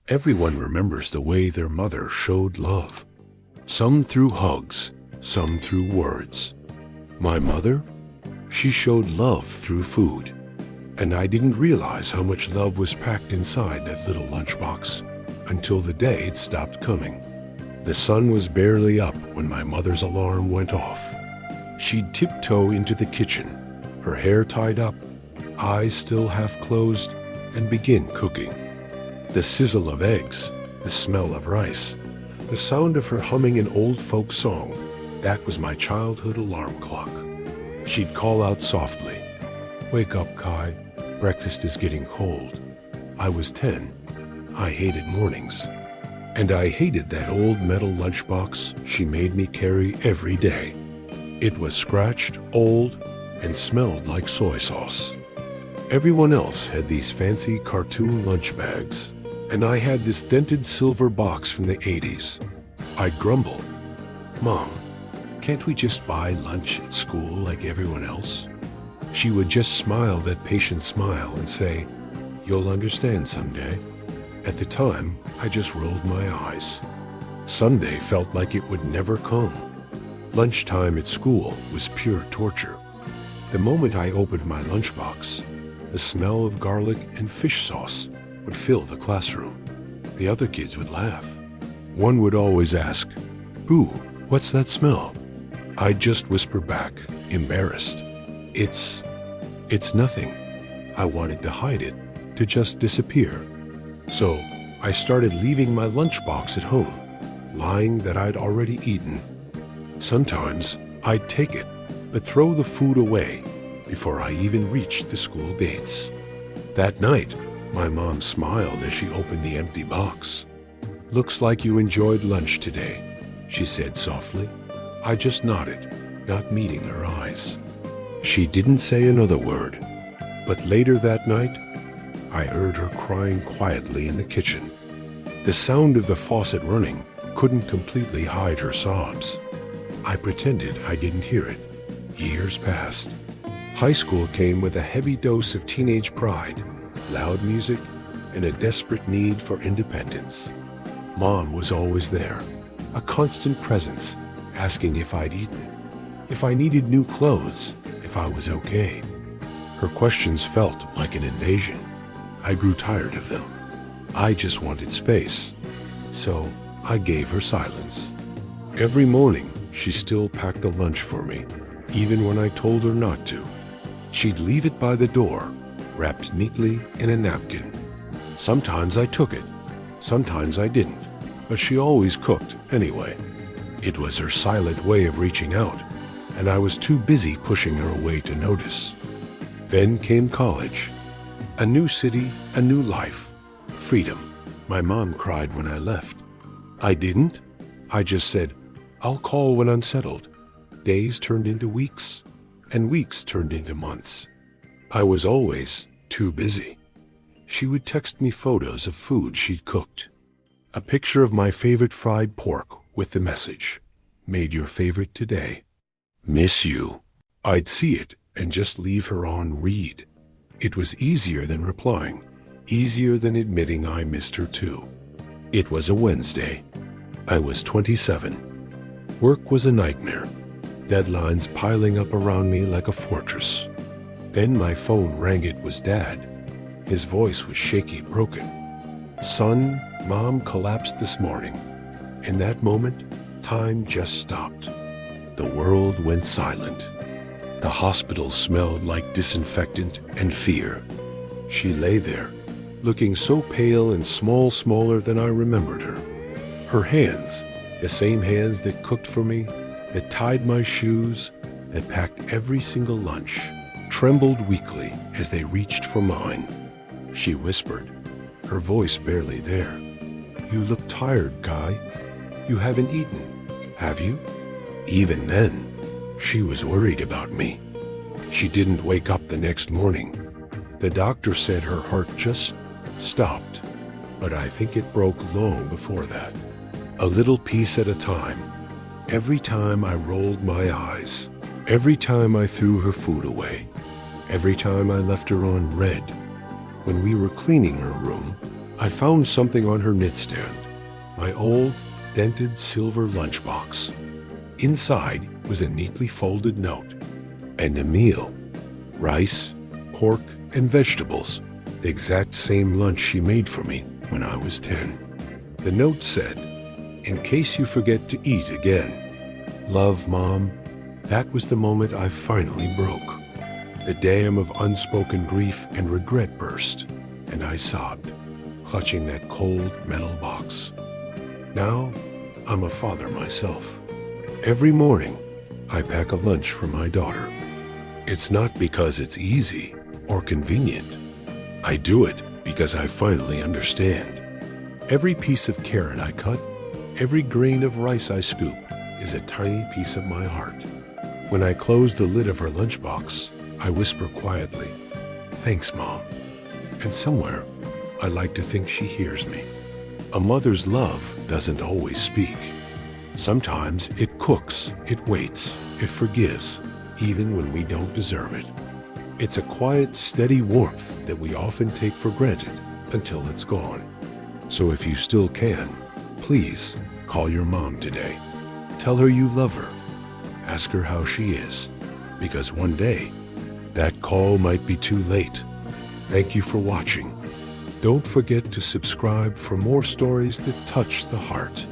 Everyone remembers the way their mother showed love. Some through hugs, some through words. My mother? She showed love through food. And I didn't realize how much love was packed inside that little lunchbox until the day it stopped coming. The sun was barely up when my mother's alarm went off. She'd tiptoe into the kitchen, her hair tied up, eyes still half closed, and begin cooking. The sizzle of eggs, the smell of rice, the sound of her humming an old folk song, that was my childhood alarm clock. She'd call out softly, "Wake up, Kai. Breakfast is getting cold." I was 10. I hated mornings. And I hated that old metal lunchbox she made me carry every day. It was scratched, old, and smelled like soy sauce. Everyone else had these fancy cartoon lunch bags, and I had this dented silver box from the 80s. I'd grumble, "Mom, can't we just buy lunch at school like everyone else?" She would just smile that patient smile and say, "You'll understand someday." At the time, I just rolled my eyes. Sunday felt like it would never come. Lunchtime at school was pure torture. The moment I opened my lunchbox, the smell of garlic and fish sauce would fill the classroom. The other kids would laugh. One would always ask, "Ooh, what's that smell?" I'd just whisper back, embarrassed, It's nothing." I wanted to hide it, to just disappear. So I started leaving my lunchbox at home, lying that I'd already eaten. Sometimes I'd take it, but throw the food away before I even reached the school gates. That night, my mom smiled as she opened the empty box. "Looks like you enjoyed lunch today," she said softly. I just nodded, not meeting her eyes. She didn't say another word, but later that night, I heard her crying quietly in the kitchen. The sound of the faucet running couldn't completely hide her sobs. I pretended I didn't hear it. Years passed. High school came with a heavy dose of teenage pride, loud music, and a desperate need for independence. Mom was always there, a constant presence, asking if I'd eaten, if I needed new clothes, if I was okay. Her questions felt like an invasion. I grew tired of them. I just wanted space. So I gave her silence. Every morning, she still packed a lunch for me, even when I told her not to. She'd leave it by the door, wrapped neatly in a napkin. Sometimes I took it, sometimes I didn't, but she always cooked anyway. It was her silent way of reaching out, and I was too busy pushing her away to notice. Then came college. A new city, a new life, freedom. My mom cried when I left. I didn't. I just said, "I'll call when I'm settled." Days turned into weeks, and weeks turned into months. I was always too busy. She would text me photos of food she'd cooked. A picture of my favorite fried pork with the message, "Made your favorite today. Miss you." I'd see it and just leave her on read. It was easier than replying, easier than admitting I missed her too. It was a Wednesday. I was 27. Work was a nightmare, deadlines piling up around me like a fortress. Then my phone rang. It was Dad. His voice was shaky, broken. "Son, Mom collapsed this morning." In that moment, time just stopped. The world went silent. The hospital smelled like disinfectant and fear. She lay there, looking so pale and smaller than I remembered her. Her hands, the same hands that cooked for me, that tied my shoes, that packed every single lunch, trembled weakly as they reached for mine. She whispered, her voice barely there, "You look tired, Guy. You haven't eaten, have you?" Even then, she was worried about me. She didn't wake up the next morning. The doctor said her heart just stopped, but I think it broke long before that. A little piece at a time. Every time I rolled my eyes, every time I threw her food away, every time I left her on red. When we were cleaning her room, I found something on her nightstand, my old, dented silver lunchbox. Inside was a neatly folded note and a meal. Rice, pork, and vegetables. The exact same lunch she made for me when I was 10. The note said, "In case you forget to eat again. Love, Mom." That was the moment I finally broke. The dam of unspoken grief and regret burst, and I sobbed, clutching that cold metal box. Now, I'm a father myself. Every morning, I pack a lunch for my daughter. It's not because it's easy or convenient. I do it because I finally understand. Every piece of carrot I cut, every grain of rice I scoop is a tiny piece of my heart. When I close the lid of her lunchbox, I whisper quietly, "Thanks, Mom." And somewhere, I like to think she hears me. A mother's love doesn't always speak. Sometimes it cooks, it waits, it forgives, even when we don't deserve it. It's a quiet, steady warmth that we often take for granted until it's gone. So if you still can, please call your mom today. Tell her you love her. Ask her how she is, because one day, that call might be too late. Thank you for watching. Don't forget to subscribe for more stories that touch the heart.